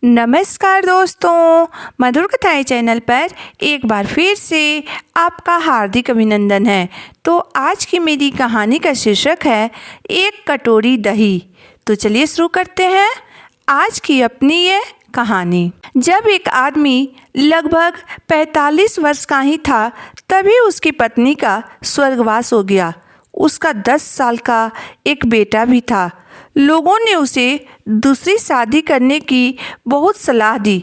नमस्कार दोस्तों, मधुर कथाएं चैनल पर एक बार फिर से आपका हार्दिक अभिनंदन है। तो आज की मेरी कहानी का शीर्षक है एक कटोरी दही। तो चलिए शुरू करते हैं आज की अपनी ये कहानी। जब एक आदमी लगभग 45 वर्ष का ही था तभी उसकी पत्नी का स्वर्गवास हो गया। उसका 10 साल का एक बेटा भी था। लोगों ने उसे दूसरी शादी करने की बहुत सलाह दी,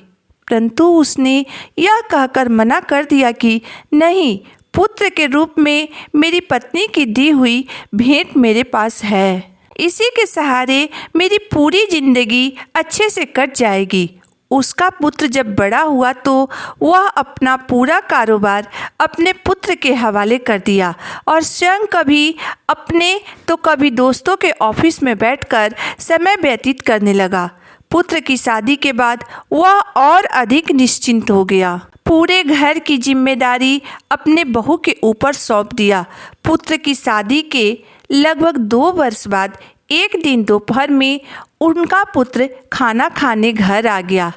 परंतु उसने यह कहकर मना कर दिया कि नहीं, पुत्र के रूप में मेरी पत्नी की दी हुई भेंट मेरे पास है। इसी के सहारे मेरी पूरी जिंदगी अच्छे से कट जाएगी। उसका पुत्र जब बड़ा हुआ तो वह अपना पूरा कारोबार अपने पुत्र के हवाले कर दिया और स्वयं कभी अपने तो कभी दोस्तों के ऑफिस में बैठकर समय व्यतीत करने लगा। पुत्र की शादी के बाद वह और अधिक निश्चिंत हो गया। पूरे घर की जिम्मेदारी अपने बहू के ऊपर सौंप दिया। पुत्र की शादी के लगभग 2 वर्ष बाद एक दिन दोपहर में उनका पुत्र खाना खाने घर आ गया।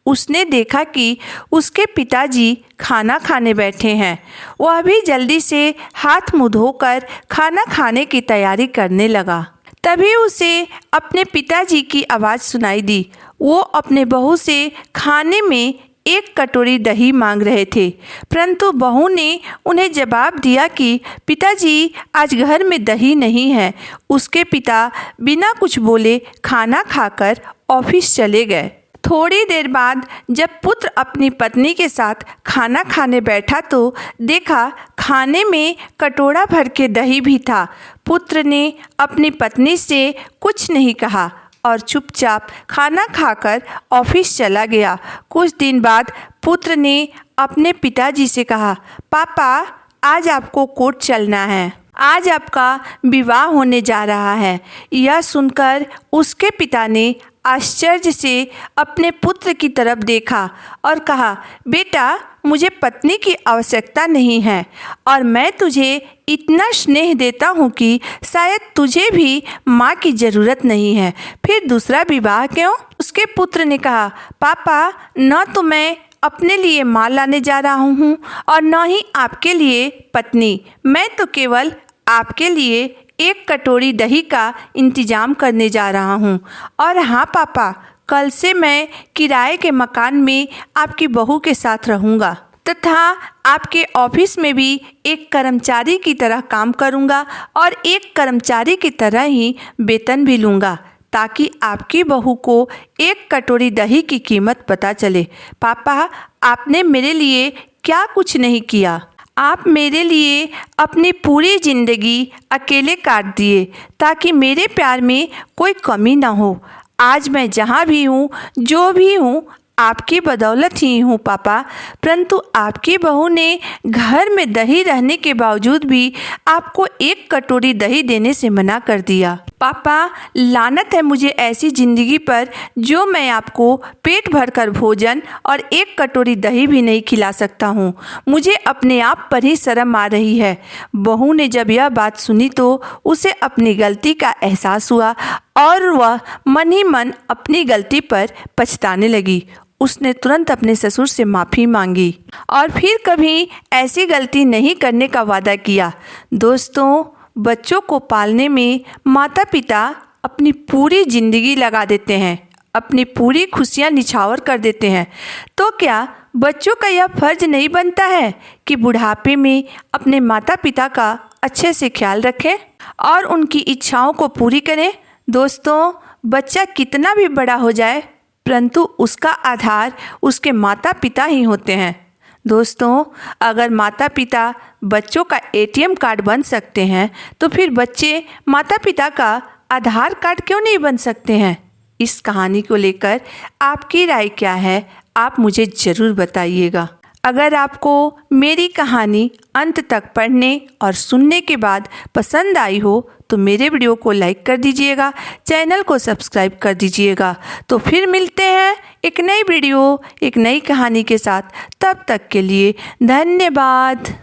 उसने देखा कि उसके पिताजी खाना खाने बैठे हैं। वह भी जल्दी से हाथ मुंह धोकर खाना खाने की तैयारी करने लगा। तभी उसे अपने पिताजी की आवाज़ सुनाई दी। वो अपने बहू से खाने में एक कटोरी दही मांग रहे थे, परंतु बहू ने उन्हें जवाब दिया कि पिताजी, आज घर में दही नहीं है। उसके पिता बिना कुछ बोले खाना खाकर ऑफिस चले गए। थोड़ी देर बाद जब पुत्र अपनी पत्नी के साथ खाना खाने बैठा तो देखा खाने में कटोरा भर के दही भी था। पुत्र ने अपनी पत्नी से कुछ नहीं कहा और चुपचाप खाना खाकर ऑफिस चला गया। कुछ दिन बाद पुत्र ने अपने पिताजी से कहा, पापा, आज आपको कोर्ट चलना है। आज आपका विवाह होने जा रहा है। यह सुनकर उसके पिता ने आश्चर्य से अपने पुत्र की तरफ देखा और कहा, बेटा, मुझे पत्नी की आवश्यकता नहीं है और मैं तुझे इतना स्नेह देता हूँ कि शायद तुझे भी माँ की ज़रूरत नहीं है, फिर दूसरा विवाह क्यों? उसके पुत्र ने कहा, पापा, न तो मैं अपने लिए माँ लाने जा रहा हूँ और न ही आपके लिए पत्नी। मैं तो केवल आपके लिए एक कटोरी दही का इंतज़ाम करने जा रहा हूँ। और हाँ पापा, कल से मैं किराए के मकान में आपकी बहू के साथ रहूँगा तथा आपके ऑफिस में भी एक कर्मचारी की तरह काम करूँगा और एक कर्मचारी की तरह ही वेतन भी लूँगा, ताकि आपकी बहू को एक कटोरी दही की कीमत पता चले। पापा, आपने मेरे लिए क्या कुछ नहीं किया। आप मेरे लिए अपनी पूरी ज़िंदगी अकेले काट दिए ताकि मेरे प्यार में कोई कमी ना हो। आज मैं जहाँ भी हूँ, जो भी हूँ, आपकी बदौलत ही हूँ पापा। परंतु आपकी बहू ने घर में दही रहने के बावजूद भी आपको एक कटोरी दही देने से मना कर दिया। पापा, लानत है मुझे ऐसी ज़िंदगी पर जो मैं आपको पेट भरकर भोजन और एक कटोरी दही भी नहीं खिला सकता हूँ। मुझे अपने आप पर ही शर्म आ रही है। बहू ने जब यह बात सुनी तो उसे अपनी गलती का एहसास हुआ और वह मन ही मन अपनी गलती पर पछताने लगी। उसने तुरंत अपने ससुर से माफ़ी मांगी और फिर कभी ऐसी गलती नहीं करने का वादा किया। दोस्तों, बच्चों को पालने में माता पिता अपनी पूरी ज़िंदगी लगा देते हैं, अपनी पूरी खुशियाँ निछावर कर देते हैं। तो क्या बच्चों का यह फ़र्ज नहीं बनता है कि बुढ़ापे में अपने माता पिता का अच्छे से ख्याल रखें और उनकी इच्छाओं को पूरी करें? दोस्तों, बच्चा कितना भी बड़ा हो जाए, परंतु उसका आधार उसके माता पिता ही होते हैं। दोस्तों, अगर माता पिता बच्चों का एटीएम कार्ड बन सकते हैं तो फिर बच्चे माता पिता का आधार कार्ड क्यों नहीं बन सकते हैं? इस कहानी को लेकर आपकी राय क्या है, आप मुझे ज़रूर बताइएगा। अगर आपको मेरी कहानी अंत तक पढ़ने और सुनने के बाद पसंद आई हो तो मेरे वीडियो को लाइक कर दीजिएगा, चैनल को सब्सक्राइब कर दीजिएगा। तो फिर मिलते हैं एक नई वीडियो, एक नई कहानी के साथ। तब तक के लिए धन्यवाद।